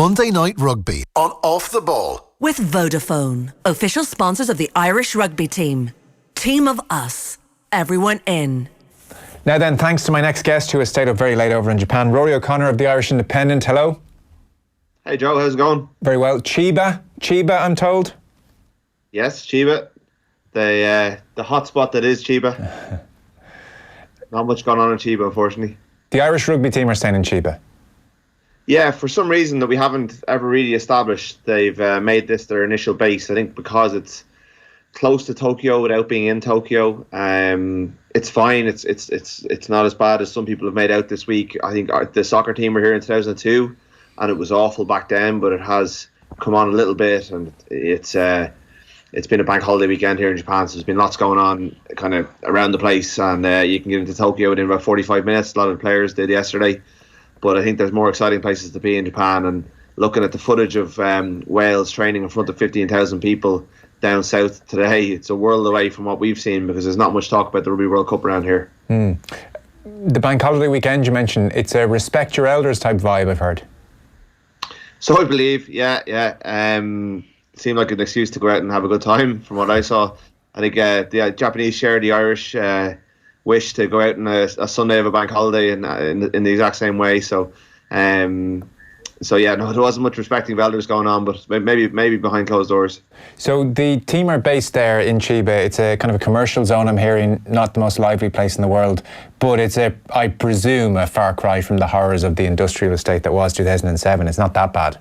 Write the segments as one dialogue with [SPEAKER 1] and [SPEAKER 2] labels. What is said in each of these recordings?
[SPEAKER 1] Monday Night Rugby on Off the Ball.
[SPEAKER 2] With Vodafone, official sponsors of the Irish rugby team. Team of us. Everyone in.
[SPEAKER 3] Now then, thanks to my next guest who has stayed up very late over in Japan, Ruaidhri O'Connor of the Irish Independent. Hello.
[SPEAKER 4] Hey Joe, how's it going?
[SPEAKER 3] Very well. Chiba, I'm told.
[SPEAKER 4] Yes, Chiba. The hotspot that is Chiba. Not much going on in Chiba, unfortunately.
[SPEAKER 3] The Irish rugby team are staying in Chiba.
[SPEAKER 4] Yeah, for some reason that we haven't ever really established, they've made this their initial base. I think because it's close to Tokyo without being in Tokyo. It's fine. It's not as bad as some people have made out this week. I think the soccer team were here in 2002, and it was awful back then. But it has come on a little bit, and it's been a bank holiday weekend here in Japan, so there's been lots going on kind of around the place, and you can get into Tokyo within about 45 minutes. A lot of the players did yesterday. But I think there's more exciting places to be in Japan, and looking at the footage of Wales training in front of 15,000 people down south today, it's a world away from what we've seen, because there's not much talk about the Rugby World Cup around here.
[SPEAKER 3] The bank holiday weekend you mentioned, it's a respect your elders type vibe, I've heard.
[SPEAKER 4] So I believe, yeah. It seemed like an excuse to go out and have a good time from what I saw. I think the Japanese share the Irish wish to go out on a Sunday of a bank holiday in the exact same way. So yeah, no, there wasn't much respecting of elders going on, but maybe behind closed doors. So
[SPEAKER 3] the team are based there in Chiba. It's a kind of a commercial zone, I'm hearing, not the most lively place in the world, but it's I presume, a far cry from the horrors of the industrial estate that was 2007. It's not that bad.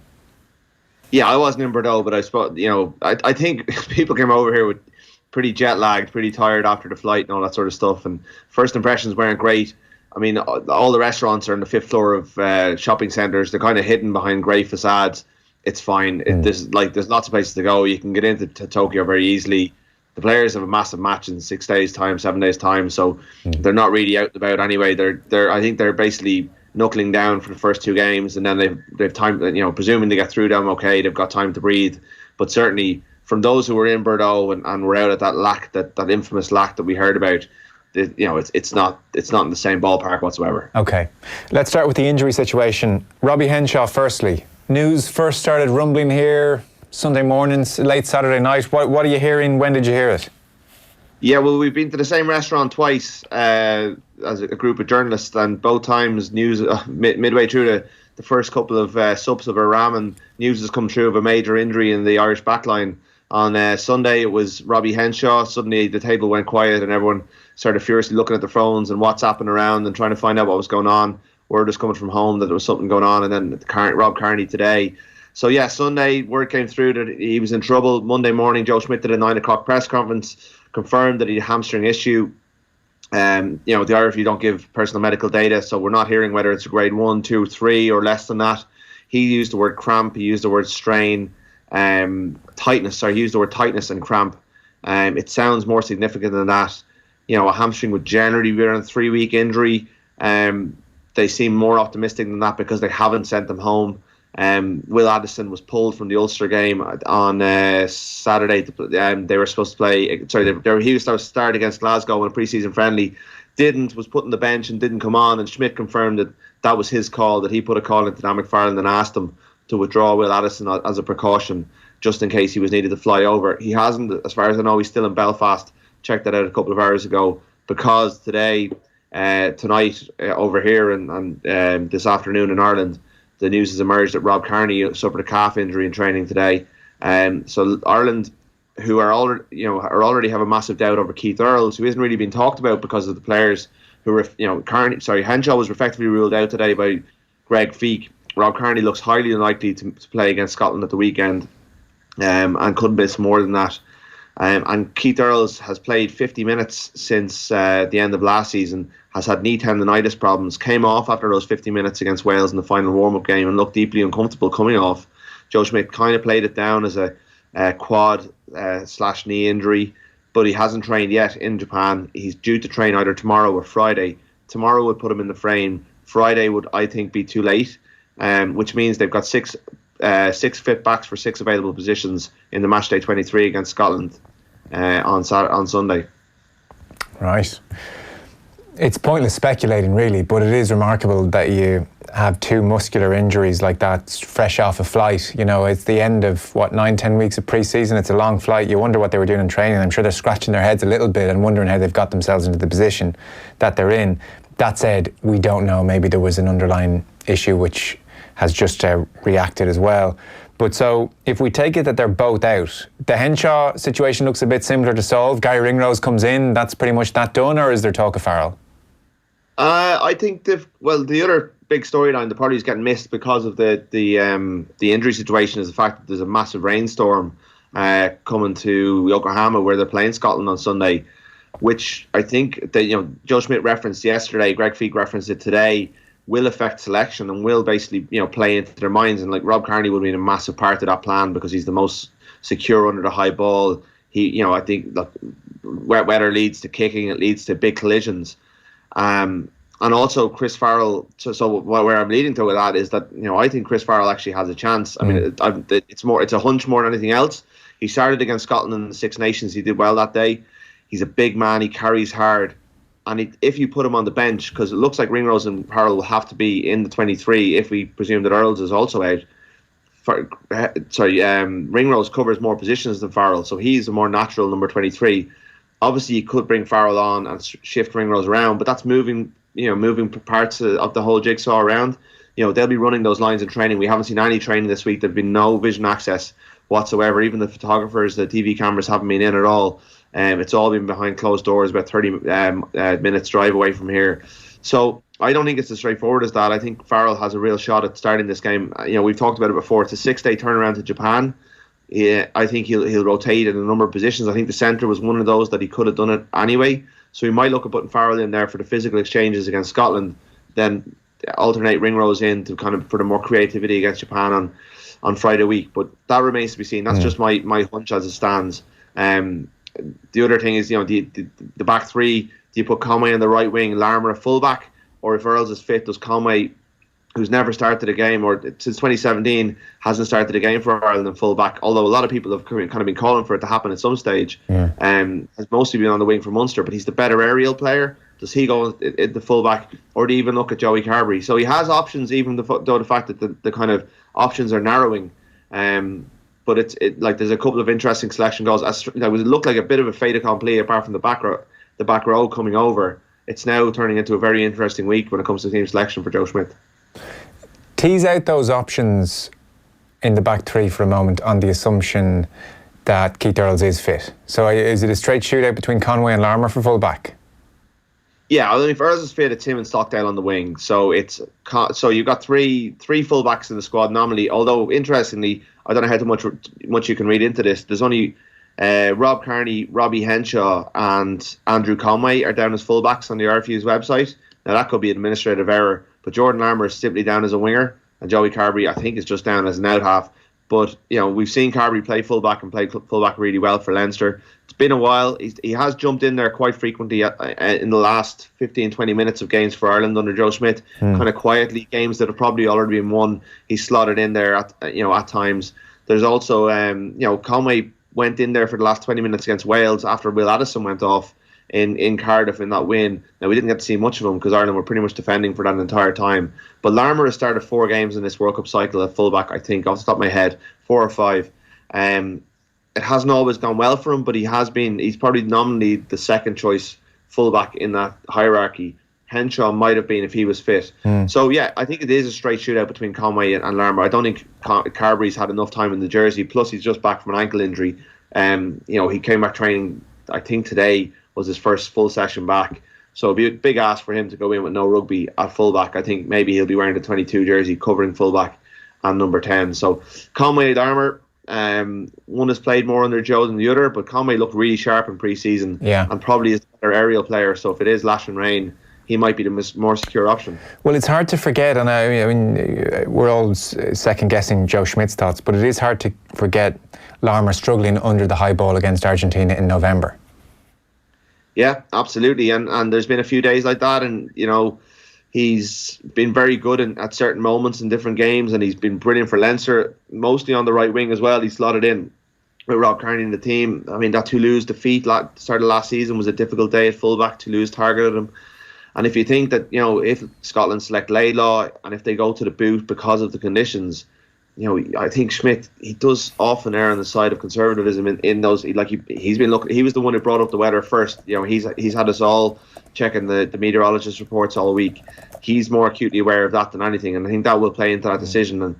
[SPEAKER 4] Yeah, I wasn't in Bordeaux, but I suppose, I think people came over here with pretty jet lagged, pretty tired after the flight and all that sort of stuff. And first impressions weren't great. I mean, all the restaurants are on the 5th floor of shopping centres. They're kind of hidden behind grey facades. It's fine. There's lots of places to go. You can get into Tokyo very easily. The players have a massive match in 6 days' time, 7 days' time, so they're not really out and about anyway. I think they're basically knuckling down for the first 2 games, and then they've time. Presuming they get through them okay, they've got time to breathe. But certainly, from those who were in Bordeaux and were out at that infamous lack that we heard about, it's not in the same ballpark whatsoever.
[SPEAKER 3] Okay, let's start with the injury situation. Robbie Henshaw, firstly, news first started rumbling here Sunday mornings, late Saturday night. What are you hearing? When did you hear it?
[SPEAKER 4] Yeah, well, we've been to the same restaurant twice as a group of journalists, and both times news midway through the first couple of sups of our ramen, news has come through of a major injury in the Irish backline. On Sunday, it was Robbie Henshaw. Suddenly, the table went quiet and everyone started furiously looking at their phones and WhatsApping around and trying to find out what was going on. Word was coming from home that there was something going on, and then Rob Kearney today. So, yeah, Sunday, word came through that he was in trouble. Monday morning, Joe Schmidt did a 9 o'clock press conference, confirmed that he had a hamstring issue. The RFU don't give personal medical data, so we're not hearing whether it's a grade 1, 2, 3 or less than that. He used the word cramp, he used the word strain. Tightness. He used the word tightness and cramp. It sounds more significant than that. A hamstring would generally be around a 3-week injury. They seem more optimistic than that because they haven't sent them home. Will Addison was pulled from the Ulster game on Saturday. They were supposed to play. He was supposed to start against Glasgow in a pre-season friendly. Was put on the bench and didn't come on. And Schmidt confirmed that was his call. That he put a call into Dan McFarland and asked him to withdraw Will Addison as a precaution, just in case he was needed to fly over. He hasn't, as far as I know. He's still in Belfast. Checked that out a couple of hours ago, because tonight over here and this afternoon in Ireland, the news has emerged that Rob Kearney suffered a calf injury in training today. So Ireland, who are already have a massive doubt over Keith Earls, who isn't really being talked about because of the players who were, Henshaw was effectively ruled out today by Greg Feek. Rob Kearney looks highly unlikely to play against Scotland at the weekend, and couldn't miss more than that. And Keith Earls has played 50 minutes since the end of last season, has had knee tendonitis problems, came off after those 50 minutes against Wales in the final warm-up game and looked deeply uncomfortable coming off. Joe Schmidt kind of played it down as a quad / knee injury, but he hasn't trained yet in Japan. He's due to train either tomorrow or Friday. Tomorrow would put him in the frame. Friday would, I think, be too late. Which means they've got six fit backs for 6 available positions in the matchday 23 against Scotland on Sunday.
[SPEAKER 3] Right. It's pointless speculating, really, but it is remarkable that you have two muscular injuries like that fresh off a flight. You know, it's the end of, 9-10 weeks of pre-season. It's a long flight. You wonder what they were doing in training. I'm sure they're scratching their heads a little bit and wondering how they've got themselves into the position that they're in. That said, we don't know. Maybe there was an underlying issue which has just reacted as well. But so, if we take it that they're both out, the Henshaw situation looks a bit simpler to solve. Gary Ringrose comes in, that's pretty much that done, or is there talk of Farrell?
[SPEAKER 4] I think the other big storyline that probably is getting missed because of the injury situation is the fact that there's a massive rainstorm coming to Yokohama where they're playing Scotland on Sunday, which I think that, Joe Schmidt referenced yesterday, Greg Feek referenced it today, will affect selection and will basically play into their minds. And like Rob Kearney will be a massive part of that plan because he's the most secure under the high ball. He, I think, look, weather leads to kicking, it leads to big collisions. And also Chris Farrell. So where I'm leading to with that is that I think Chris Farrell actually has a chance. I mean, it's a hunch more than anything else. He started against Scotland in the Six Nations. He did well that day. He's a big man. He carries hard. And if you put him on the bench, because it looks like Ringrose and Farrell will have to be in the 23 if we presume that Earls is also out. Ringrose covers more positions than Farrell, so he's a more natural number 23. Obviously, you could bring Farrell on and shift Ringrose around, but that's moving parts of the whole jigsaw around. They'll be running those lines in training. We haven't seen any training this week. There've been no vision access whatsoever. Even the photographers, the TV cameras haven't been in at all. It's all been behind closed doors, about 30 minutes drive away from here. So I don't think it's as straightforward as that. I think Farrell has a real shot at starting this game. We've talked about it before. It's a 6-day turnaround to Japan. I think he'll rotate in a number of positions. I think the centre was one of those that he could have done it anyway. So he might look at putting Farrell in there for the physical exchanges against Scotland, then alternate Ringrose in to kind of for the more creativity against Japan on Friday week. But that remains to be seen. That's just my hunch as it stands. The other thing is, the back three, do you put Conway on the right wing, Larmour a fullback, or if Earls is fit, does Conway, who's never started a game or since 2017 hasn't started a game for Ireland in fullback, although a lot of people have kind of been calling for it to happen at some stage, has mostly been on the wing for Munster, but he's the better aerial player. Does he go in the fullback, or do you even look at Joey Carberry? So he has options, even though the fact that the kind of options are narrowing. But it's there's a couple of interesting selection goals. It would look like a bit of a fait accompli apart from the back row coming over. It's now turning into a very interesting week when it comes to team selection for Joe Schmidt.
[SPEAKER 3] Tease out those options in the back three for a moment on the assumption that Keith Earls is fit. So is it a straight shootout between Conway and Larmour for full back?
[SPEAKER 4] Yeah, I mean, if Earls is fit, it's him and Stockdale on the wing. So you've got three fullbacks in the squad nominally. Although interestingly, I don't know how much you can read into this. There's only Rob Kearney, Robbie Henshaw, and Andrew Conway are down as fullbacks on the RFU's website. Now that could be an administrative error, but Jordan Larmour is simply down as a winger, and Joey Carberry, I think, is just down as an out half. But we've seen Carberry play fullback and play fullback really well for Leinster. It's been a while. He has jumped in there quite frequently in the last 15-20 minutes of games for Ireland under Joe Schmidt. Kind of quietly, games that have probably already been won. He's slotted in there at times. There's also Conway went in there for the last 20 minutes against Wales after Will Addison went off in Cardiff in that win. Now, we didn't get to see much of him because Ireland were pretty much defending for that entire time. But Larmour has started 4 games in this World Cup cycle at fullback, I think, off the top of my head, 4 or 5. It hasn't always gone well for him, but he's probably nominally the second choice fullback in that hierarchy. Henshaw might have been if he was fit. So yeah, I think it is a straight shootout between Conway and Larmour. I don't think Carberry's had enough time in the jersey, plus he's just back from an ankle injury. He came back training, I think today was his first full session back. So it'd be a big ask for him to go in with no rugby at fullback. I think maybe he'll be wearing the 22 jersey covering fullback and number 10. So Conway, Larmour, one has played more under Joe than the other, but Conway looked really sharp in pre-season and probably is a better aerial player. So if it is lash and rain, he might be the more secure option. Well,
[SPEAKER 3] it's hard to forget, and I mean, we're all second-guessing Joe Schmidt's thoughts, but it is hard to forget Larmour struggling under the high ball against Argentina in November.
[SPEAKER 4] Yeah, absolutely, and there's been a few days like that, and he's been very good at certain moments in different games, and he's been brilliant for Leinster, mostly on the right wing as well. He slotted in with Rob Kearney in the team. I mean, that Toulouse defeat start of last season was a difficult day at fullback. Toulouse targeted him. And if you think that, if Scotland select Laidlaw and if they go to the boot because of the conditions, I think Schmidt, he does often err on the side of conservatism in those. He's been looking. He was the one who brought up the weather first. He's had us all checking the meteorologist reports all week. He's more acutely aware of that than anything, and I think that will play into that decision.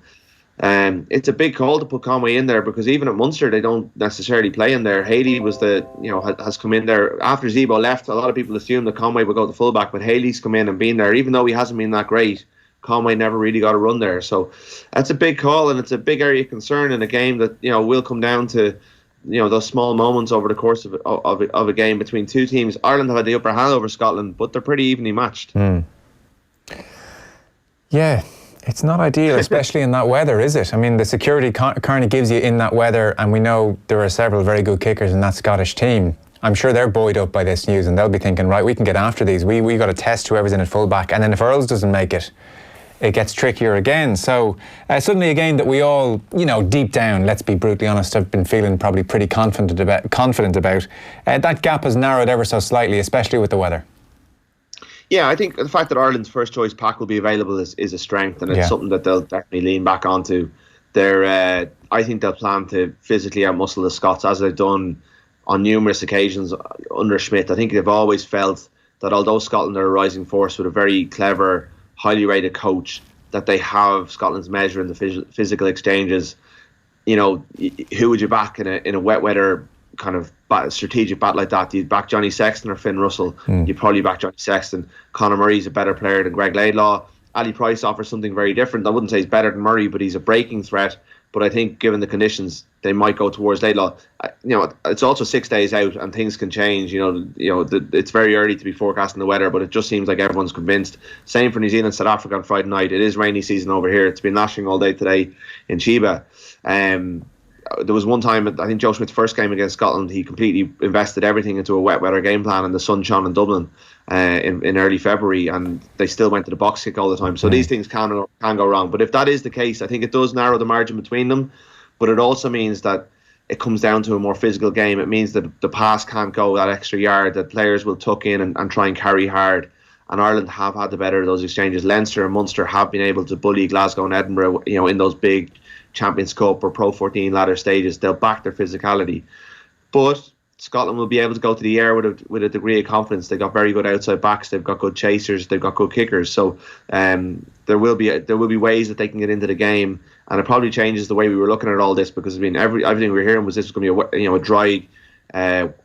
[SPEAKER 4] And it's a big call to put Conway in there, because even at Munster they don't necessarily play in there. Haley was has come in there after Zebo left. A lot of people assumed that Conway would go to fullback, but Haley's come in and been there, even though he hasn't been that great. Conway never really got a run there, so that's a big call, and it's a big area of concern in a game that will come down to those small moments over the course of a game between two teams. Ireland have had the upper hand over Scotland, but they're pretty evenly matched.
[SPEAKER 3] Yeah, it's not ideal, especially in that weather, is it? I mean, the security kind of gives you in that weather, and we know there are several very good kickers in that Scottish team. I'm sure they're buoyed up by this news, and they'll be thinking, right, we can get after these. We got to test whoever's in at fullback, and then if Earls doesn't make it, it gets trickier again. So suddenly a game that we all, deep down, let's be brutally honest, have been feeling probably pretty confident about. That gap has narrowed ever so slightly, especially with the weather.
[SPEAKER 4] Yeah, I think the fact that Ireland's first choice pack will be available is a strength, and it's something that they'll definitely lean back onto. I think they'll plan to physically outmuscle the Scots, as they've done on numerous occasions under Schmidt. I think they've always felt that although Scotland are a rising force with a very clever, highly rated coach, that they have Scotland's measure in the physical exchanges. Who would you back in a wet weather kind of strategic battle like that? Do you back Johnny Sexton or Finn Russell? You'd probably back Johnny Sexton. Conor Murray's a better player than Greg Laidlaw. Ali Price offers something very different. I wouldn't say he's better than Murray, but he's a breaking threat. But I think given the conditions, they might go towards Laidlaw. It's also 6 days out and things can change. It's very early to be forecasting the weather, but it just seems like everyone's convinced. Same for New Zealand, South Africa on Friday night. It is rainy season over here. It's been lashing all day today in Chiba. There was one time, I think Joe Schmidt's first game against Scotland, he completely invested everything into a wet weather game plan, and the sun shone in Dublin in early February, and they still went to the box kick all the time. So these things can go wrong. But if that is the case, I think it does narrow the margin between them. But it also means that it comes down to a more physical game. It means that the pass can't go that extra yard, that players will tuck in and try and carry hard. And Ireland have had the better of those exchanges. Leinster and Munster have been able to bully Glasgow and Edinburgh, in those big Champions Cup or Pro 14 ladder stages. They'll back their physicality. But Scotland will be able to go to the air with a degree of confidence. They've got very good outside backs. They've got good chasers. They've got good kickers. So there will be ways that they can get into the game, and it probably changes the way we were looking at all this, because everything we were hearing was this was going to be a dry,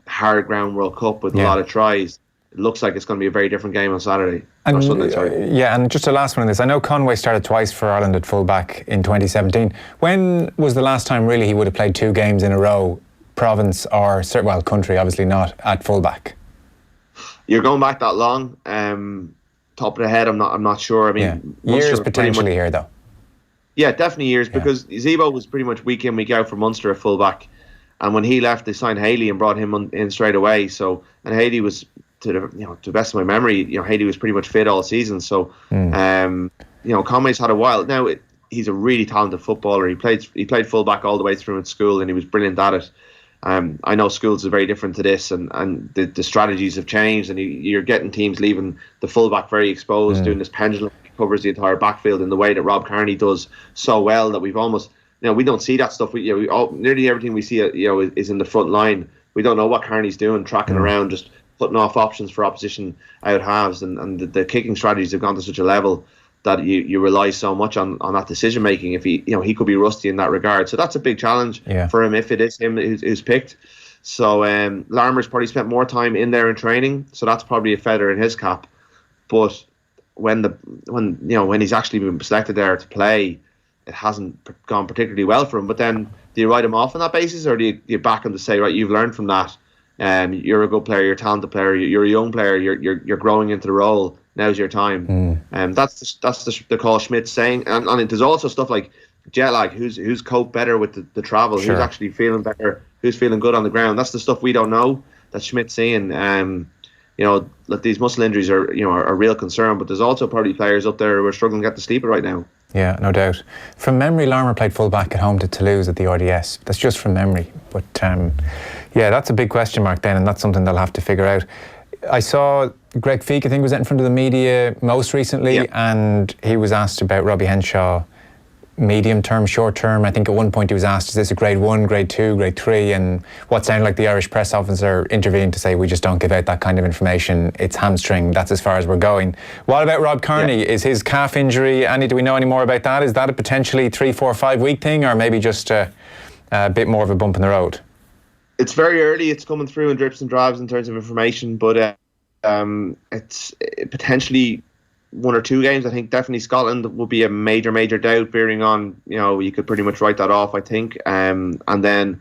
[SPEAKER 4] hard ground World Cup with a lot of tries. It looks like it's going to be a very different game on Saturday.
[SPEAKER 3] And,
[SPEAKER 4] or Sunday, sorry.
[SPEAKER 3] Yeah, and just a last one on this. I know Conway started twice for Ireland at fullback in 2017. When was the last time really he would have played 2 games in a row, province or country, obviously not, at fullback?
[SPEAKER 4] You're going back that long. Top of the head, I'm not sure. I mean,
[SPEAKER 3] years potentially here though.
[SPEAKER 4] Yeah, definitely years, because Zebo was pretty much week in, week out for Munster at fullback, and when he left, they signed Haley and brought him in straight away. So, and Haley was, to the best of my memory, Haley was pretty much fit all season. So, Conway's had a while now. He's a really talented footballer. He played fullback all the way through in school, and he was brilliant at it. I know schools are very different to this, and the strategies have changed, and you're getting teams leaving the fullback very exposed, doing this pendulum that covers the entire backfield in the way that Rob Kearney does so well, that we've almost, we don't see that stuff. Nearly everything we see, is in the front line. We don't know what Kearney's doing, tracking around, just putting off options for opposition out halves, and the kicking strategies have gone to such a level that you rely so much on that decision making. If he could be rusty in that regard, so that's a big challenge for him if it is him who's picked. So Larmour's probably spent more time in there in training, so that's probably a feather in his cap. But when he's actually been selected there to play, it hasn't gone particularly well for him. But then, do you write him off on that basis, or do you back him to say, right, you've learned from that? You're a good player, you're a talented player, you're a young player, you're growing into the role. Now's your time. That's the call Schmidt's saying. And there's also stuff like jet lag. Who's coped better with the travel? Sure. Who's actually feeling better? Who's feeling good on the ground? That's the stuff we don't know that Schmidt's seeing. That these muscle injuries are a real concern. But there's also probably players up there who are struggling to get to sleep right now.
[SPEAKER 3] Yeah, no doubt. From memory, Larmour played full-back at home to Toulouse at the RDS. That's just from memory. But that's a big question mark then, and that's something they'll have to figure out. I saw Greg Feek, I think, was out in front of the media most recently, and he was asked about Robbie Henshaw, medium term, short term. I think at one point he was asked, is this a grade 1, grade 2, grade 3? And what sounded like the Irish press officer intervened to say, we just don't give out that kind of information. It's hamstring. That's as far as we're going. What about Rob Kearney? Is his calf injury, do we know any more about that? Is that a potentially 3, 4, 5 week thing, or maybe just a bit more of a bump in the road?
[SPEAKER 4] It's very early. It's coming through in drips and drabs in terms of information, but it's potentially 1 or 2 games. I think definitely Scotland will be a major doubt, bearing on, you could pretty much write that off, I think. And then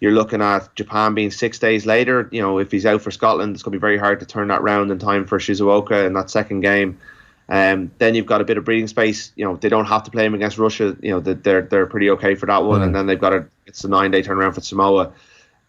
[SPEAKER 4] you're looking at Japan being 6 days later. If he's out for Scotland, it's going to be very hard to turn that round in time for Shizuoka in that second game. Then you've got a bit of breathing space. They don't have to play him against Russia. They're pretty okay for that one. And then they've got it's a 9-day turnaround for Samoa.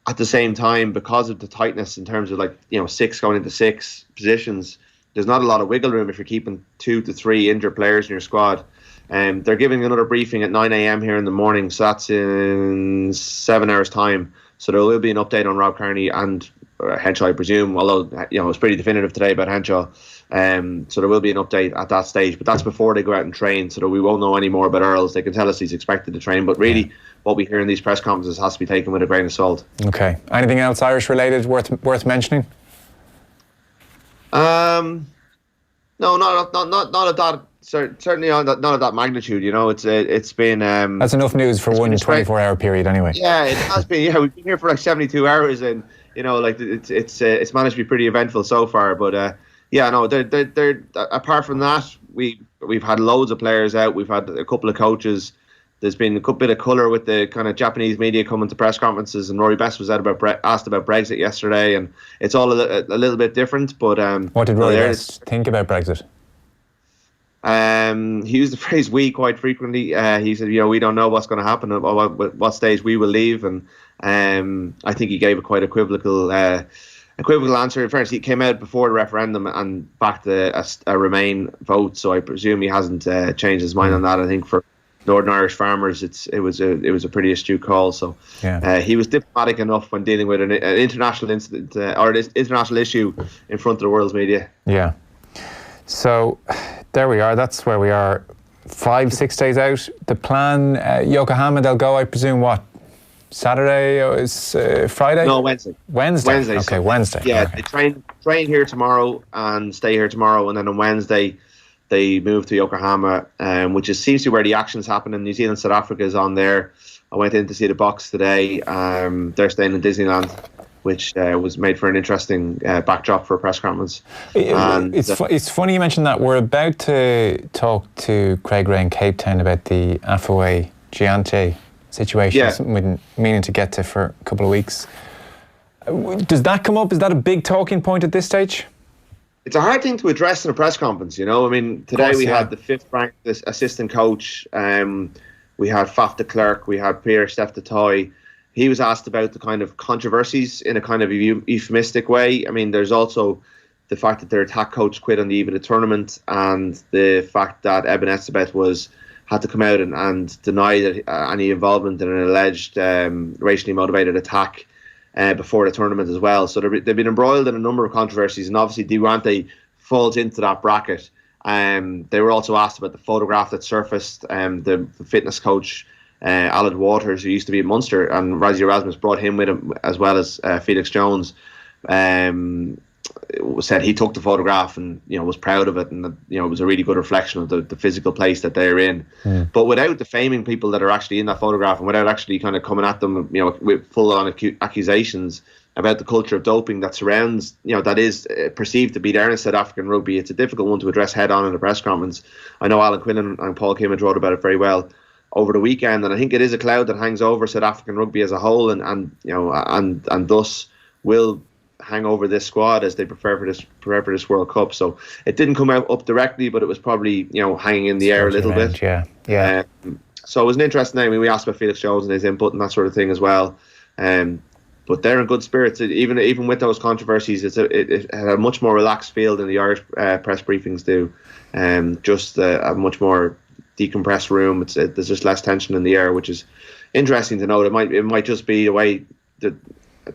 [SPEAKER 4] At the same time, because of the tightness in terms of 6 going into 6 positions, there's not a lot of wiggle room if you're keeping 2 to 3 injured players in your squad. They're giving another briefing at 9 a.m. here in the morning, so that's in 7 hours' time. So there will be an update on Rob Kearney and Henshaw, I presume, although it was pretty definitive today about Henshaw. So there will be an update at that stage, but that's before they go out and train, so that we won't know any more about Earls. They can tell us he's expected to train, but really what we hear in these press conferences has to be taken with a grain of salt. Okay.
[SPEAKER 3] Anything else Irish related worth mentioning?
[SPEAKER 4] No, not of that. Certainly not of that magnitude. It's been.
[SPEAKER 3] That's enough news for one 24-hour period, anyway.
[SPEAKER 4] Yeah, it has been. Yeah, we've been here for 72 hours, and it's managed to be pretty eventful so far. But they're apart from that, we've had loads of players out. We've had a couple of coaches. There's been a bit of colour with the kind of Japanese media coming to press conferences, and Rory Best was asked about Brexit yesterday, and it's all a little bit different. But
[SPEAKER 3] what did Rory Best think about Brexit?
[SPEAKER 4] He used the phrase "we" quite frequently. He said, we don't know what's going to happen, or what stage we will leave, and I think he gave a quite equivocal answer. In fairness, he came out before the referendum and backed a Remain vote, so I presume he hasn't changed his mind on that. I think for Northern Irish farmers, it was a pretty astute call. So he was diplomatic enough when dealing with an international incident or an international issue in front of the world's media. Yeah.
[SPEAKER 3] So there we are. That's where we are. 5-6 days out. The plan, Yokohama, they'll go, I presume, what? Saturday or is Friday?
[SPEAKER 4] No, Wednesday.
[SPEAKER 3] Wednesday. Okay, Wednesday.
[SPEAKER 4] Yeah,
[SPEAKER 3] okay.
[SPEAKER 4] They train here tomorrow and stay here tomorrow, and then on Wednesday they move to Yokohama, which seems to be where the action's happening. New Zealand, South Africa is on there. I went in to see the box today. They're staying in Disneyland, which was made for an interesting backdrop for a press conference.
[SPEAKER 3] It's funny you mentioned that. We're about to talk to Craig Ray in Cape Town about the Afaway Giante situation. Yeah. Something we've been meaning to get to for a couple of weeks. Does that come up? Is that a big talking point at this stage?
[SPEAKER 4] It's a hard thing to address in a press conference, Today we had the 5th ranked assistant coach. We had Faf de Klerk. We had Pierre Steph de Toy. He was asked about the kind of controversies in a kind of euphemistic way. There's also the fact that their attack coach quit on the eve of the tournament, and the fact that Eben Etzebeth had to come out and deny that any involvement in an alleged racially motivated attack before the tournament as well. So they've been embroiled in a number of controversies, and obviously Giante falls into that bracket. They were also asked about the photograph that surfaced. The fitness coach Alan Waters, who used to be at Munster, and Rassie Erasmus brought him with him, as well as Felix Jones. Said he took the photograph and was proud of it, and it was a really good reflection of the physical place that they're in. But without defaming people that are actually in that photograph, and without actually kind of coming at them with full-on accusations about the culture of doping that surrounds that is perceived to be there in South African rugby, it's a difficult one to address head on in a press conference. I know Alan Quinlan and Paul Kimmage wrote about it very well over the weekend, and I think it is a cloud that hangs over South African rugby as a whole, and thus will hang over this squad as they prepare for this World Cup. So it didn't come up directly, but it was probably hanging in the air a little bit.
[SPEAKER 3] Yeah.
[SPEAKER 4] So it was an interesting name. We asked about Felix Jones and his input and that sort of thing as well. But they're in good spirits. Even with those controversies, it had a much more relaxed feel than the Irish press briefings do. Just a much more decompressed room. There's just less tension in the air, which is interesting to note. It might just be the way that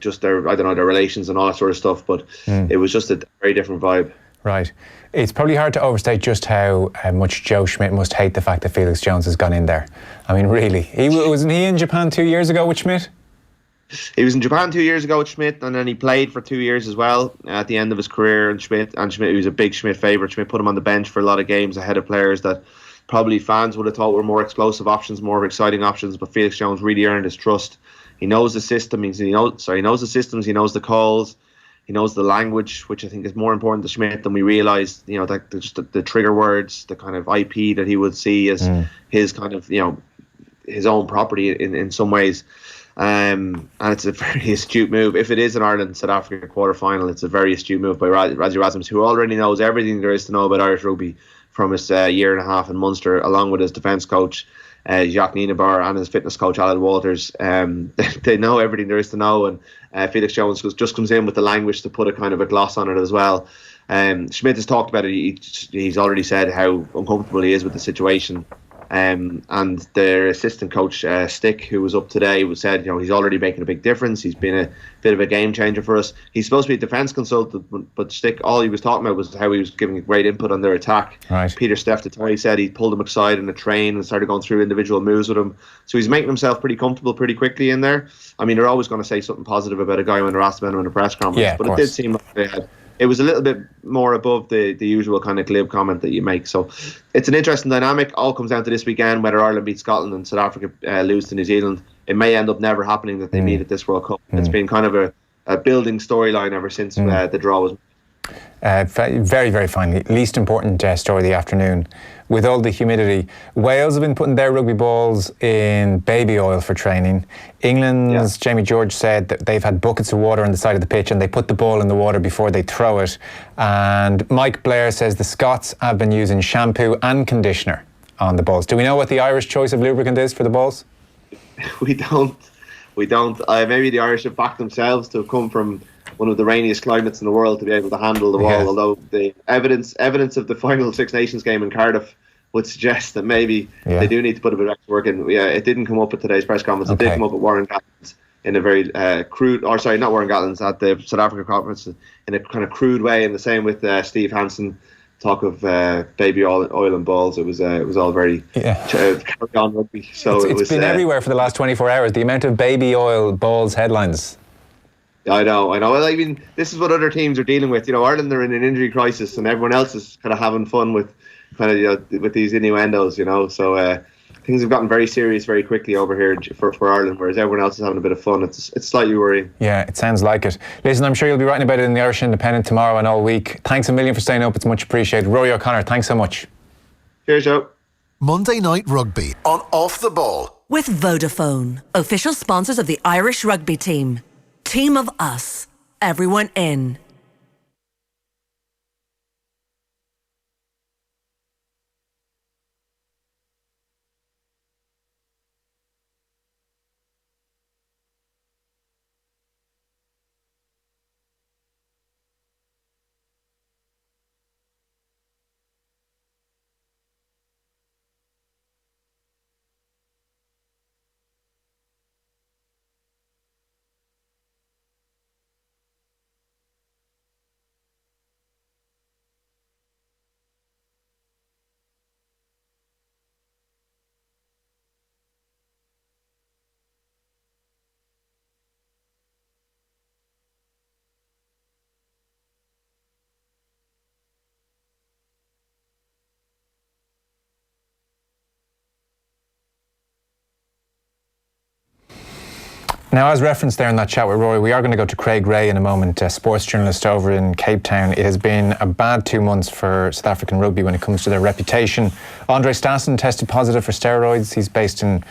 [SPEAKER 4] just their relations and all that sort of stuff, but it was just a very different vibe.
[SPEAKER 3] Right. It's probably hard to overstate just how much Joe Schmidt must hate the fact that Felix Jones has gone in there. I mean, really. Wasn't he in Japan 2 years ago with Schmidt?
[SPEAKER 4] He was in Japan 2 years ago with Schmidt, and then he played for 2 years as well at the end of his career. And Schmidt, he was a big Schmidt favourite. Schmidt put him on the bench for a lot of games ahead of players that probably fans would have thought were more explosive options, more exciting options. But Felix Jones really earned his trust. He knows the system. He knows the systems. He knows the calls. He knows the language, which I think is more important to Schmidt than we realise. You know, that just the trigger words, the kind of IP that he would see as his kind of, you know, his own property in some ways. And it's a very astute move. If it is an Ireland-South Africa quarter-final, it's a very astute move by Rassie Rasmus, who already knows everything there is to know about Irish rugby from his year and a half in Munster, along with his defence coach, Jacques Nienaber, and his fitness coach, Alan Walters. They know everything there is to know, and Felix Jones just comes in with the language to put a kind of a gloss on it as well. Schmidt has talked about it. He's already said how uncomfortable he is with the situation. And their assistant coach, Stick, who was up today, said, you know, he's already making a big difference. He's been a bit of a game changer for us. He's supposed to be a defence consultant, but Stick, all he was talking about was how he was giving great input on their attack.
[SPEAKER 3] Right.
[SPEAKER 4] Peter Steph said he pulled him aside in a train and started going through individual moves with him. So he's making himself pretty comfortable pretty quickly in there. I mean, they're always going to say something positive about a guy when they're asked about him in a press conference, but it did seem like they had. It was a little bit more above the usual kind of glib comment that you make. So it's an interesting dynamic. All comes down to this weekend, whether Ireland beat Scotland and South Africa lose to New Zealand. It may end up never happening that they meet at this World Cup. It's been kind of a building storyline ever since the draw was.
[SPEAKER 3] Very, very finally, least important story of the afternoon. With all the humidity, Wales have been putting their rugby balls in baby oil for training. England's Jamie George said that they've had buckets of water on the side of the pitch and they put the ball in the water before they throw it. And Mike Blair says the Scots have been using shampoo and conditioner on the balls. Do we know what the Irish choice of lubricant is for the balls?
[SPEAKER 4] We don't. Maybe the Irish have backed themselves to have come from one of the rainiest climates in the world to be able to handle the wall, although the evidence of the final Six Nations game in Cardiff would suggest that maybe they do need to put a bit of extra work in. Yeah, it didn't come up at today's press conference. It did come up at Warren Gatland's in a very not Warren Gatland's, at the South Africa conference in a kind of crude way, and the same with Steve Hansen. Talk of baby oil and balls. It was all very carry on rugby. So
[SPEAKER 3] it's been everywhere for the last 24 hours. The amount of baby oil balls headlines.
[SPEAKER 4] I know. Well, I mean, this is what other teams are dealing with. You know, Ireland are in an injury crisis, and everyone else is kind of having fun with with these innuendos. You know, so things have gotten very serious very quickly over here for Ireland, whereas everyone else is having a bit of fun. It's slightly worrying. Yeah, it sounds like it. Listen, I'm sure you'll be writing about it in the Irish Independent tomorrow and all week. Thanks a million for staying up. It's much appreciated. Ruaidhri O'Connor, thanks so much. Cheers, Joe.
[SPEAKER 1] Monday Night Rugby on Off the Ball.
[SPEAKER 2] With Vodafone, official sponsors of the Irish rugby team. Team of us. Everyone in.
[SPEAKER 3] Now, as referenced there in that chat with Rory, we are going to go to Craig Ray in a moment, a sports journalist over in Cape Town. It has been a bad 2 months for South African rugby when it comes to their reputation. Andre Stassen tested positive for steroids. He's based in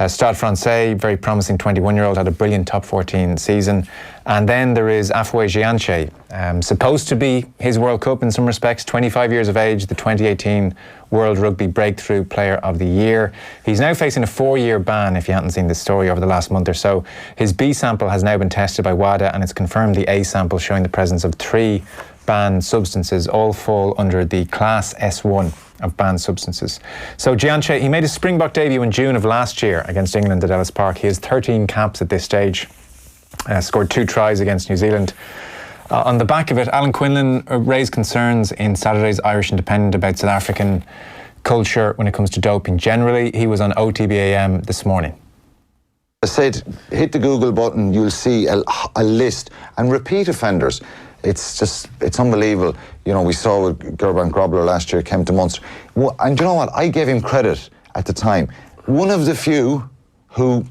[SPEAKER 3] Stade Francais, very promising 21-year-old, had a brilliant top 14 season. And then there is Afwe Gianche, supposed to be his World Cup in some respects, 25 years of age, the 2018 World Rugby Breakthrough Player of the Year. He's now facing a 4-year ban, if you haven't seen this story over the last month or so. His B sample has now been tested by WADA, and it's confirmed the A sample showing the presence of 3 banned substances, all fall under the Class S1 of banned substances. So Gianche, he made his Springbok debut in June of last year against England at Ellis Park. He has 13 caps at this stage, scored 2 tries against New Zealand. On the back of it, Alan Quinlan raised concerns in Saturday's Irish Independent about South African culture when it comes to doping generally. He was on OTBAM this morning.
[SPEAKER 5] I said, hit the Google button, you'll see a list, and repeat offenders. It's unbelievable. You know, we saw with Gerban Grobler last year, came to Munster. And you know what? I gave him credit at the time. One of the few who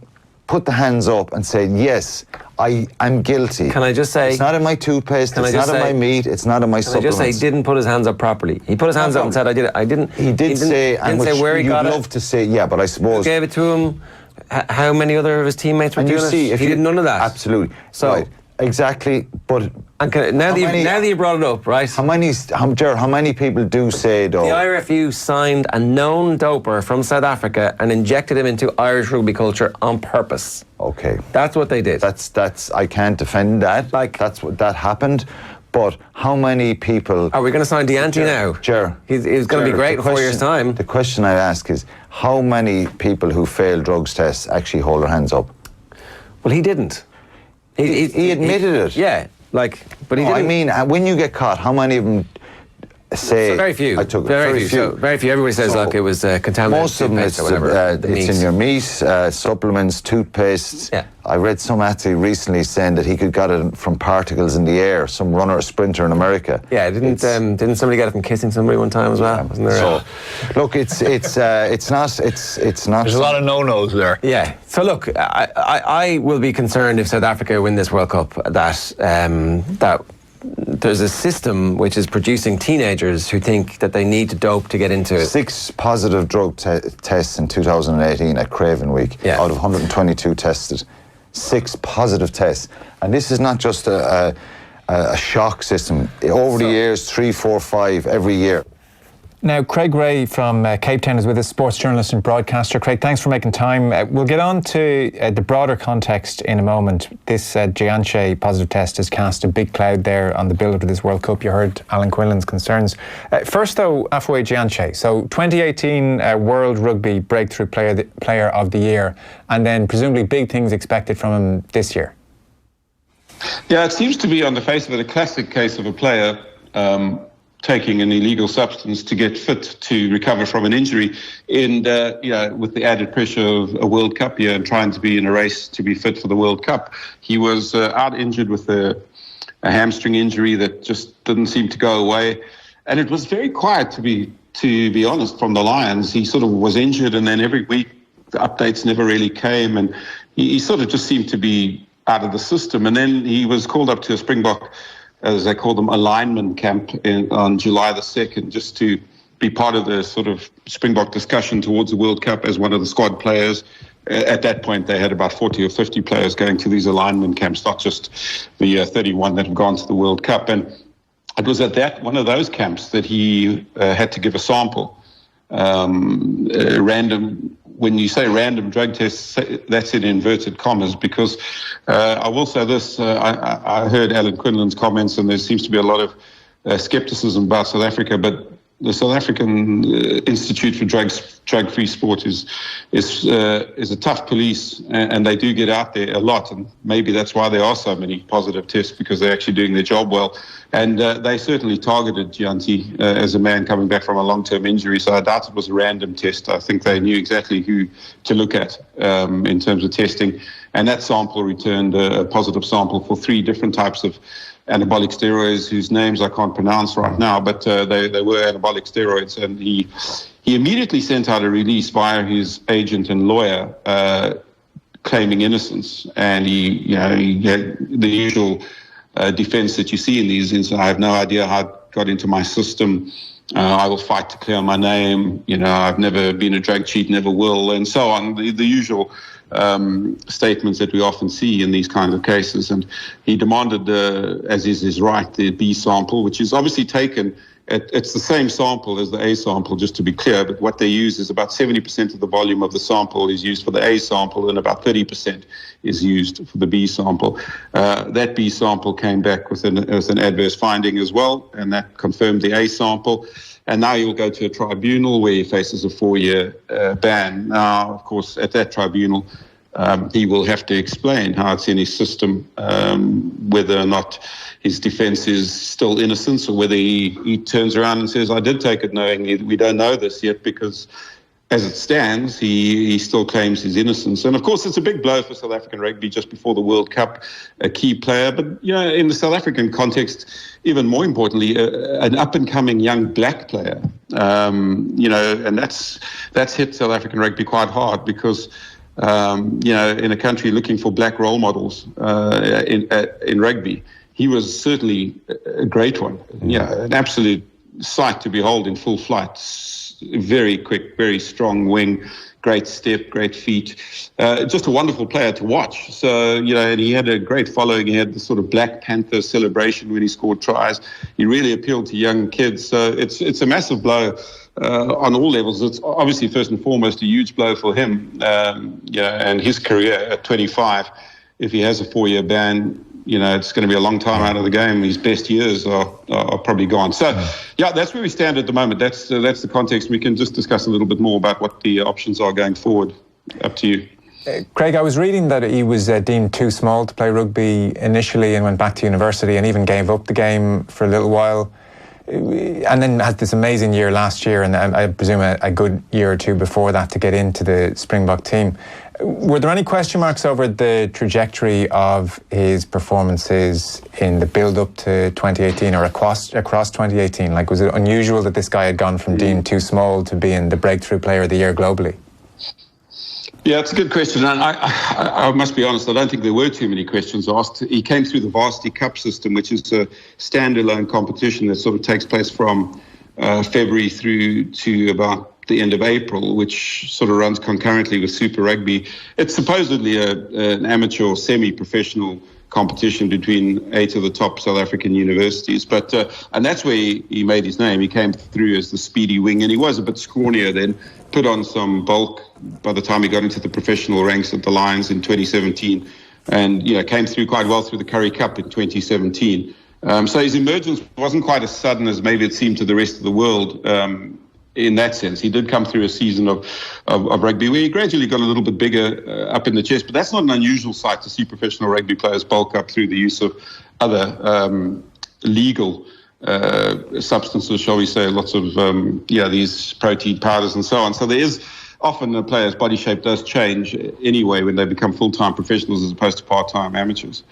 [SPEAKER 5] put the hands up and said, yes, I'm guilty.
[SPEAKER 6] Can I just say...
[SPEAKER 5] It's not in my toothpaste, it's not in my meat, it's not in my supplements.
[SPEAKER 6] Can I just say he didn't put his hands up properly? He put his hands up and said, I didn't.
[SPEAKER 5] He didn't say where he got it. You'd love to say, yeah, but I suppose...
[SPEAKER 6] Who gave it to him? How many other of his teammates were doing it? He did none of that.
[SPEAKER 5] Absolutely.
[SPEAKER 6] So...
[SPEAKER 5] Right. Exactly, but
[SPEAKER 6] now that you brought it up, right?
[SPEAKER 5] How many people do say though?
[SPEAKER 6] The IRFU signed a known doper from South Africa and injected him into Irish rugby culture on purpose.
[SPEAKER 5] Okay,
[SPEAKER 6] that's what they did.
[SPEAKER 5] That's I can't defend that. That's what that happened. But how many people?
[SPEAKER 6] Are we going to sign Deanti now?
[SPEAKER 5] Sure.
[SPEAKER 6] He's going to be great in 4 years' time.
[SPEAKER 5] The question I ask is, how many people who fail drugs tests actually hold their hands up?
[SPEAKER 6] Well, he didn't.
[SPEAKER 5] He admitted it.
[SPEAKER 6] Yeah, but he didn't.
[SPEAKER 5] I mean, when you get caught, how many of them say...
[SPEAKER 6] So very few.
[SPEAKER 5] I took it.
[SPEAKER 6] Very few. So very few. Everybody says, look, it was contaminated.
[SPEAKER 5] Most of them, it's in your meat, supplements, toothpaste.
[SPEAKER 6] Yeah.
[SPEAKER 5] I read some athlete recently saying that he got it from particles in the air, some runner or sprinter in America.
[SPEAKER 6] Yeah, didn't somebody get it from kissing somebody one time as well? Wasn't there?
[SPEAKER 5] So, look, it's not.
[SPEAKER 7] There's a lot of no-nos there.
[SPEAKER 6] Yeah. So look, I will be concerned if South Africa win this World Cup that there's a system which is producing teenagers who think that they need to dope to get into it.
[SPEAKER 5] 6 positive drug tests in 2018 at Craven Week out of 122 tested. 6 positive tests. And this is not just a shock system. Over the years, 3, 4, 5 every year.
[SPEAKER 3] Now, Craig Ray from Cape Town is with us, sports journalist and broadcaster. Craig, thanks for making time. We'll get on to the broader context in a moment. This Gianche positive test has cast a big cloud there on the build-up to this World Cup. You heard Alan Quinlan's concerns. First, though, Afua Gianche. So, 2018 World Rugby Breakthrough Player of the Year, and then presumably big things expected from him this year.
[SPEAKER 8] Yeah, it seems to be on the face of it a classic case of a player taking an illegal substance to get fit to recover from an injury, and with the added pressure of a World Cup year and trying to be in a race to be fit for the World Cup. He was out injured with a hamstring injury that just didn't seem to go away, and it was very quiet to be honest from the Lions. He sort of was injured, and then every week the updates never really came, and he sort of just seemed to be out of the system. And then he was called up to a Springbok, as they call them, alignment camp on July the 2nd, just to be part of the sort of Springbok discussion towards the World Cup as one of the squad players. At that point, they had about 40 or 50 players going to these alignment camps, not just the 31 that have gone to the World Cup. And it was at one of those camps that he had to give a sample, random. When you say random drug tests, that's in inverted commas, because I will say this, I heard Alan Quinlan's comments, and there seems to be a lot of skepticism about South Africa, but the South African Institute for Drug-Free Sport is a tough police, and they do get out there a lot, and maybe that's why there are so many positive tests, because they're actually doing their job well. And they certainly targeted Gianti as a man coming back from a long-term injury, so I doubt it was a random test. I think they knew exactly who to look at in terms of testing, and that sample returned a positive sample for 3 different types of anabolic steroids, whose names I can't pronounce right now, but they were anabolic steroids. And he immediately sent out a release via his agent and lawyer claiming innocence. And he had the usual defense that you see in these instances. I have no idea how it got into my system. I will fight to clear my name. I've never been a drug cheat, never will, and so on. The usual statements that we often see in these kinds of cases. And he demanded, as is his right, the B sample, which is obviously taken. It's the same sample as the A sample, just to be clear, but what they use is about 70% of the volume of the sample is used for the A sample, and about 30% is used for the B sample. That B sample came back with an adverse finding as well, and that confirmed the A sample. And now he'll go to a tribunal where he faces a 4-year ban. Now, of course, at that tribunal, he will have to explain how it's in his system, whether or not his defence is still innocence, or whether he turns around and says, I did take it knowing we don't know this yet, because as it stands, he still claims his innocence. And of course, it's a big blow for South African rugby just before the World Cup, a key player. But, in the South African context, even more importantly, an up-and-coming young black player. And that's hit South African rugby quite hard, because, in a country looking for black role models in rugby, he was certainly a great one. An absolute sight to behold in full flight. Very quick, very strong wing, great step, great feet. Just a wonderful player to watch. So, and he had a great following. He had the sort of Black Panther celebration when he scored tries. He really appealed to young kids. So it's a massive blow on all levels. It's obviously first and foremost a huge blow for him, and his career at 25. If he has a 4-year ban, it's going to be a long time out of the game. His best years are probably gone. So, that's where we stand at the moment. That's the context. We can just discuss a little bit more about what the options are going forward. Up to you.
[SPEAKER 3] Craig, I was reading that he was deemed too small to play rugby initially and went back to university and even gave up the game for a little while. And then had this amazing year last year, and I presume a good year or two before that to get into the Springbok team. Were there any question marks over the trajectory of his performances in the build-up to 2018 or across 2018? Like, was it unusual that this guy had gone from deemed too small to being the breakthrough player of the year globally?
[SPEAKER 8] Yeah, it's a good question. And I must be honest, I don't think there were too many questions asked. He came through the Varsity Cup system, which is a standalone competition that sort of takes place from February through to about the end of April, which sort of runs concurrently with Super Rugby. It's supposedly an amateur or semi-professional competition between 8 of the top South African universities. But and that's where he made his name. He came through as the speedy wing, and he was a bit scrawnier then, put on some bulk by the time he got into the professional ranks at the Lions in 2017, and came through quite well through the Currie Cup in 2017. So his emergence wasn't quite as sudden as maybe it seemed to the rest of the world. In that sense, he did come through a season of rugby where he gradually got a little bit bigger up in the chest, but that's not an unusual sight to see professional rugby players bulk up through the use of other legal substances, shall we say, lots of these protein powders and so on. So there is often a player's body shape does change anyway when they become full-time professionals as opposed to part-time amateurs.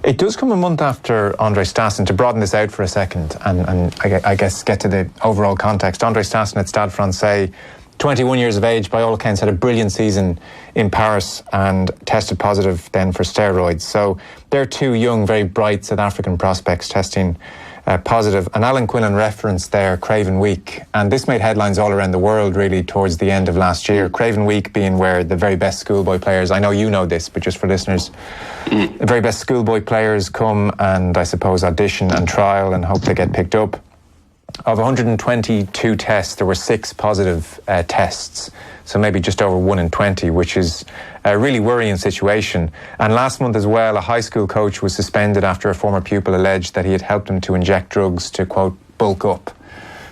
[SPEAKER 3] It does come a month after Andre Stassen, to broaden this out for a second and I guess get to the overall context. Andre Stassen at Stade Francais, 21 years of age, by all accounts had a brilliant season in Paris and tested positive then for steroids. So they're two young, very bright South African prospects testing positive. And Alan Quinlan referenced there Craven Week, and this made headlines all around the world really towards the end of last year. Craven Week being where the very best schoolboy players, I know you know this, but just for listeners, the very best schoolboy players come and I suppose audition and trial and hope they get picked up. Of 122 tests, there were 6 positive tests, so maybe just over 1 in 20, which is a really worrying situation. And last month as well, a high school coach was suspended after a former pupil alleged that he had helped him to inject drugs to, quote, bulk up.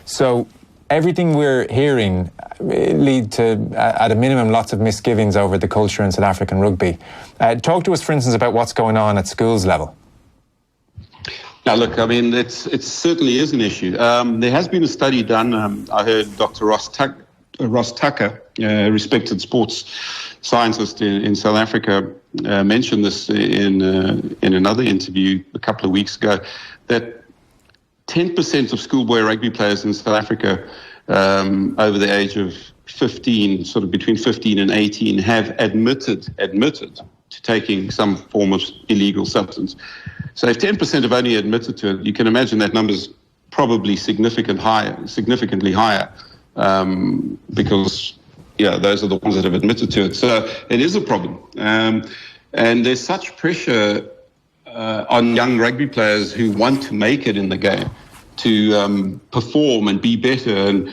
[SPEAKER 3] So everything we're hearing lead to, at a minimum, lots of misgivings over the culture in South African rugby. Talk to us, for instance, about what's going on at schools level.
[SPEAKER 8] Now, look, I mean, it certainly is an issue. There has been a study done. I heard Dr. Ross Tucker, a respected sports scientist in South Africa, mention this in another interview a couple of weeks ago, that 10% of schoolboy rugby players in South Africa over the age of 15, sort of between 15 and 18, have admitted to taking some form of illegal substance. So if 10% have only admitted to it, you can imagine that number's probably significantly higher, because those are the ones that have admitted to it. So it is a problem, and there's such pressure on young rugby players who want to make it in the game to perform and be better and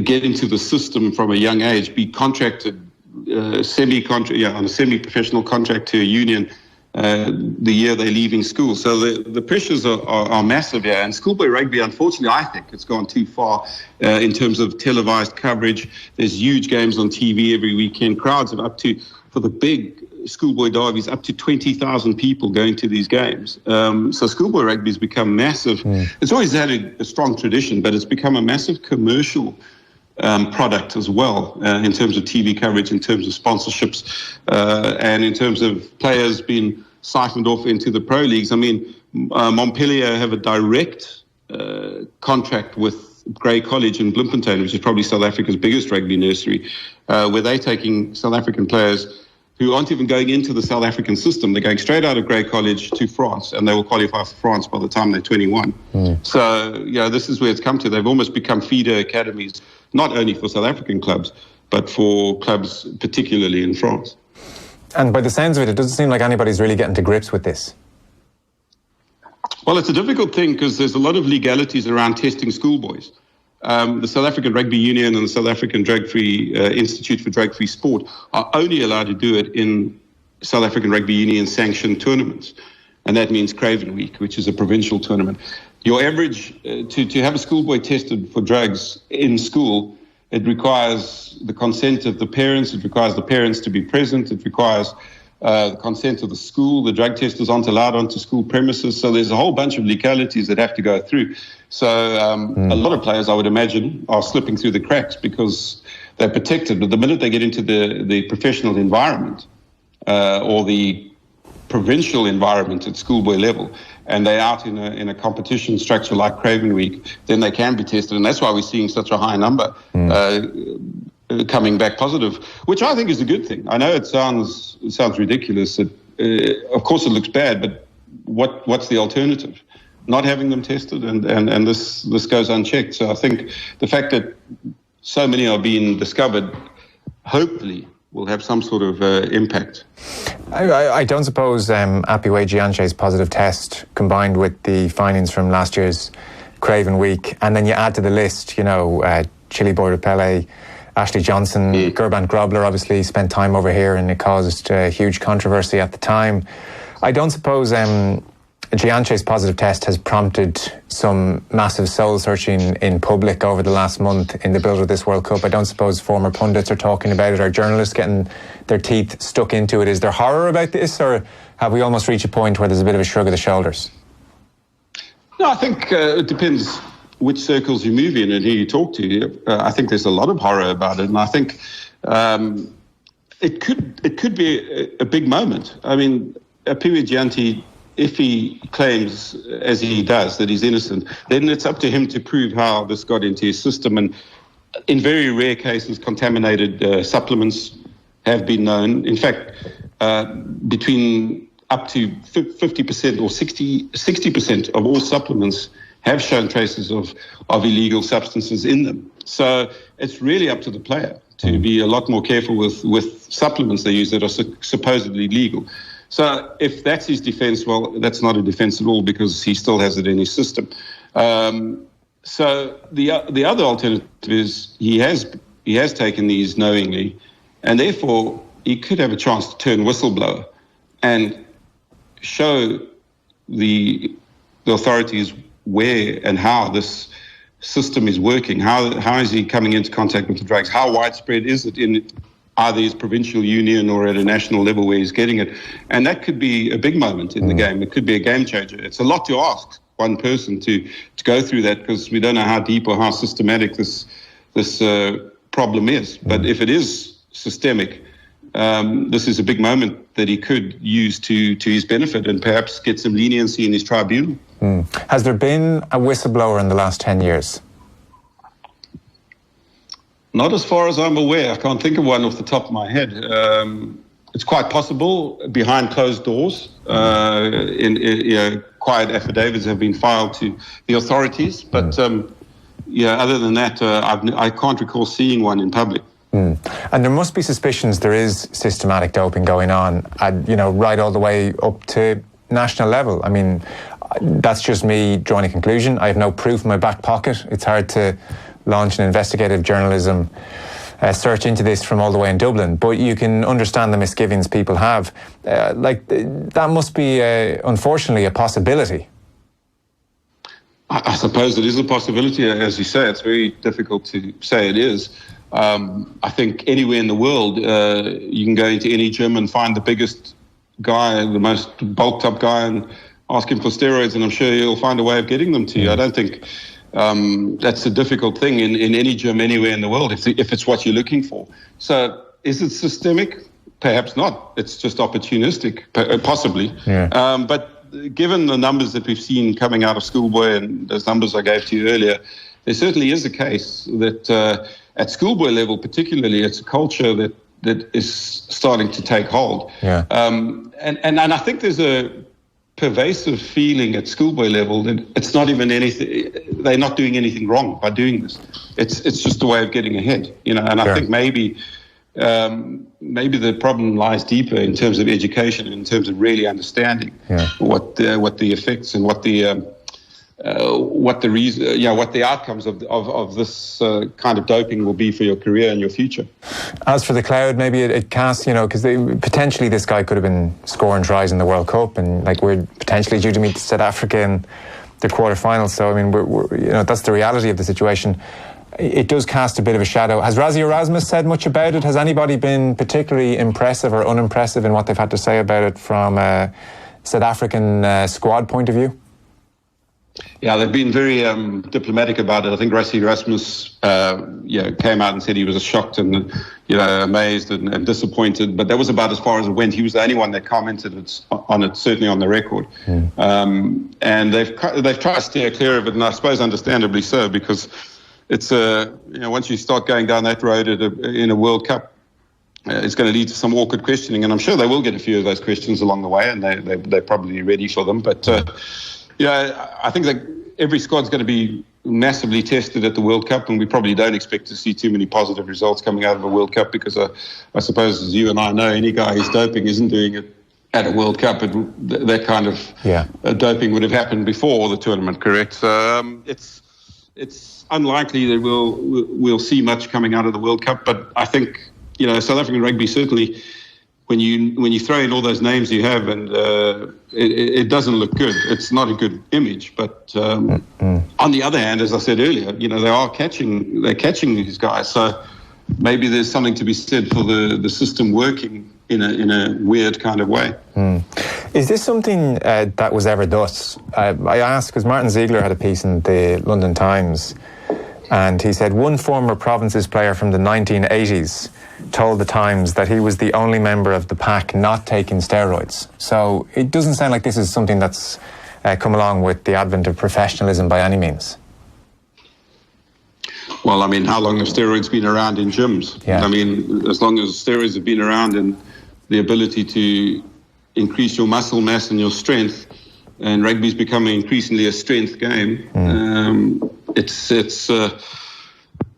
[SPEAKER 8] get into the system from a young age, be contracted, on a semi-professional contract to a union the year they're leaving school. So the pressures are massive here. And schoolboy rugby, unfortunately, I think it's gone too far in terms of televised coverage. There's huge games on TV every weekend, crowds of up to for the big schoolboy derbies, up to 20,000 people going to these games. So schoolboy rugby has become massive. It's always had a strong tradition, but it's become a massive commercial product as well, in terms of TV coverage, in terms of sponsorships, and in terms of players being siphoned off into the pro leagues. I mean, Montpellier have a direct contract with Grey College in Bloemfontein, which is probably South Africa's biggest rugby nursery, where they're taking South African players who aren't even going into the South African system. They're going straight out of Grey College to France, and they will qualify for France by the time they're 21. So, this is where it's come to. They've almost become feeder academies, not only for South African clubs, but for clubs particularly in France.
[SPEAKER 3] And by the sounds of it, it doesn't seem like anybody's really getting to grips with this.
[SPEAKER 8] Well, it's a difficult thing because there's a lot of legalities around testing schoolboys. The South African Rugby Union and the South African Drug-Free Institute for Drug-Free Sport are only allowed to do it in South African Rugby Union sanctioned tournaments. And that means Craven Week, which is a provincial tournament. Your average, to have a schoolboy tested for drugs in school, it requires the consent of the parents, it requires the parents to be present, it requires the consent of the school. The drug testers aren't allowed onto school premises. So there's a whole bunch of legalities that have to go through. So a lot of players, I would imagine, are slipping through the cracks because they're protected. But the minute they get into the professional environment or the provincial environment at schoolboy level, and they're out in a competition structure like Craven Week, then they can be tested. And that's why we're seeing such a high number coming back positive, which I think is a good thing. I know it sounds ridiculous. Of course it looks bad, but what's the alternative? Not having them tested, and this goes unchecked. So I think the fact that so many are being discovered, hopefully, will have some sort of impact.
[SPEAKER 3] I don't suppose Apiwe Gianche's positive test, combined with the findings from last year's Craven Week, and then you add to the list, Chili Border Pele, Ashley Johnson, Gurban Grobler obviously spent time over here and it caused huge controversy at the time. I don't suppose Gianche's positive test has prompted some massive soul searching in public over the last month in the build of this World Cup. I don't suppose former pundits are talking about it, or journalists getting their teeth stuck into it. Is there horror about this, or have we almost reached a point where there's a bit of a shrug of the shoulders?
[SPEAKER 8] No, I think it depends which circles you move in and who you talk to. I think there's a lot of horror about it, and I think it could be a big moment. I mean, Apiwe Gianche, if he claims, as he does, that he's innocent, then it's up to him to prove how this got into his system. And in very rare cases, contaminated supplements have been known. In fact, between up to 50% or 60% of all supplements have shown traces of illegal substances in them. So it's really up to the player to be a lot more careful with supplements they use that are supposedly legal. So if that's his defense, well, that's not a defense at all because he still has it in his system. So the other alternative is he has taken these knowingly, and therefore he could have a chance to turn whistleblower and show the authorities where and how this system is working. How is he coming into contact with the drugs? How widespread is it in either his provincial union or at a national level where he's getting it? And that could be a big moment in the game. It could be a game changer. It's a lot to ask one person to go through that because we don't know how deep or how systematic this problem is. But if it is systemic, this is a big moment that he could use to his benefit and perhaps get some leniency in his tribunal.
[SPEAKER 3] Has there been a whistleblower in the last 10 years?
[SPEAKER 8] Not as far as I'm aware. I can't think of one off the top of my head. It's quite possible behind closed doors. Quiet affidavits have been filed to the authorities. But other than that, I can't recall seeing one in public.
[SPEAKER 3] And there must be suspicions there is systematic doping going on, right all the way up to national level. I mean, that's just me drawing a conclusion. I have no proof in my back pocket. It's hard to launch an investigative journalism search into this from all the way in Dublin, but you can understand the misgivings people have. That must be, unfortunately, a possibility.
[SPEAKER 8] I suppose it is a possibility. As you say, it's very difficult to say it is. I think anywhere in the world, you can go into any gym and find the biggest guy, the most bulked up guy, and ask him for steroids, and I'm sure he'll find a way of getting them to you. I don't think that's a difficult thing in any gym anywhere in the world if it's what you're looking for. So is it systemic? Perhaps not. It's just opportunistic, possibly.
[SPEAKER 3] Yeah.
[SPEAKER 8] But given the numbers that we've seen coming out of schoolboy and those numbers I gave to you earlier, there certainly is a case that at schoolboy level particularly, it's a culture that is starting to take hold.
[SPEAKER 3] Yeah.
[SPEAKER 8] And I think there's a pervasive feeling at schoolboy level that it's not even anything, they're not doing anything wrong by doing this. It's just a way of getting ahead, and I think maybe the problem lies deeper in terms of education, in terms of really understanding what the effects and what the outcomes of this kind of doping will be for your career and your future.
[SPEAKER 3] As for the cloud, maybe it casts, because potentially this guy could have been scoring tries in the World Cup, and we're potentially due to meet South Africa in the quarterfinals. So I mean, we're that's the reality of the situation. It does cast a bit of a shadow. Has Rassie Erasmus said much about it? Has anybody been particularly impressive or unimpressive in what they've had to say about it from a South African squad point of view?
[SPEAKER 8] Yeah, they've been very diplomatic about it. I think Rassie Erasmus came out and said he was shocked and amazed and disappointed, but that was about as far as it went. He was the only one that commented on it, certainly on the record. And they've tried to steer clear of it, and I suppose understandably so, because it's once you start going down that road in a World Cup, it's going to lead to some awkward questioning, and I'm sure they will get a few of those questions along the way, and they're probably ready for them. But I think that every squad's going to be massively tested at the World Cup, and we probably don't expect to see too many positive results coming out of a World Cup, because I suppose, as you and I know, any guy who's doping isn't doing it at a World Cup. That kind of doping would have happened before the tournament, correct? So it's unlikely that we'll see much coming out of the World Cup, but I think South African rugby certainly, when you throw in all those names you have, and it doesn't look good. It's not a good image. But on the other hand, as I said earlier, they're catching these guys. So maybe there's something to be said for the system working in a weird kind of way.
[SPEAKER 3] Is this something that was ever thus? I asked because Martin Ziegler had a piece in the London Times, and he said one former Provinces player from the 1980s told the Times that he was the only member of the pack not taking steroids. So it doesn't sound like this is something that's come along with the advent of professionalism by any means.
[SPEAKER 8] Well, I mean, how long have steroids been around in gyms?
[SPEAKER 3] Yeah.
[SPEAKER 8] I mean, as long as steroids have been around, and the ability to increase your muscle mass and your strength, and rugby's becoming increasingly a strength game.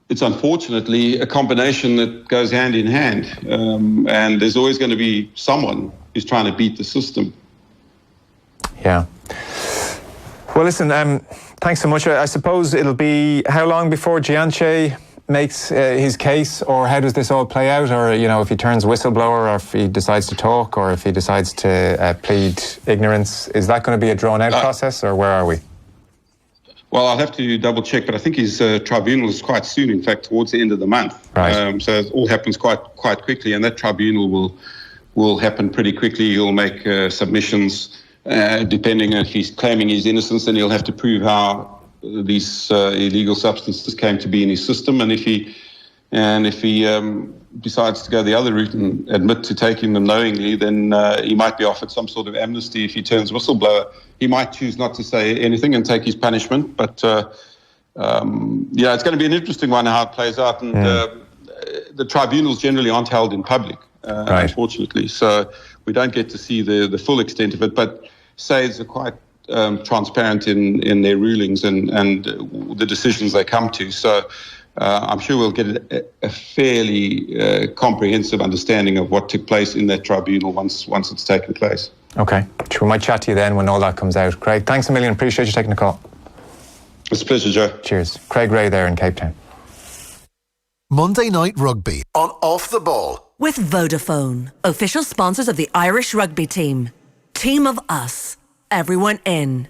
[SPEAKER 8] It's unfortunately a combination that goes hand in hand, and there's always going to be someone who's trying to beat the system.
[SPEAKER 3] Yeah. Well, listen, thanks so much. I suppose it'll be how long before Gianche makes his case, or how does this all play out? Or, if he turns whistleblower, or if he decides to talk, or if he decides to plead ignorance, is that going to be a drawn-out process, or where are we?
[SPEAKER 8] Well, I'll have to double check, but I think his tribunal is quite soon, in fact, towards the end of the month.
[SPEAKER 3] Right.
[SPEAKER 8] So it all happens quite quickly, and that tribunal will happen pretty quickly. He'll make submissions, depending if he's claiming his innocence, then he'll have to prove how these illegal substances came to be in his system, and if he decides to go the other route and admit to taking them knowingly, then he might be offered some sort of amnesty. If he turns whistleblower, he might choose not to say anything and take his punishment. But it's going to be an interesting one how it plays out. And the tribunals generally aren't held in public, unfortunately, so we don't get to see the full extent of it. But SAIDs are quite transparent in their rulings and the decisions they come to. So I'm sure we'll get a fairly comprehensive understanding of what took place in that tribunal once it's taken place.
[SPEAKER 3] Okay. We might chat to you then when all that comes out. Craig, thanks a million. Appreciate you taking the call.
[SPEAKER 8] It's a pleasure, Joe.
[SPEAKER 3] Cheers. Craig Ray there in Cape Town.
[SPEAKER 1] Monday Night Rugby on Off the Ball.
[SPEAKER 2] With Vodafone, official sponsors of the Irish rugby team. Team of us. Everyone in.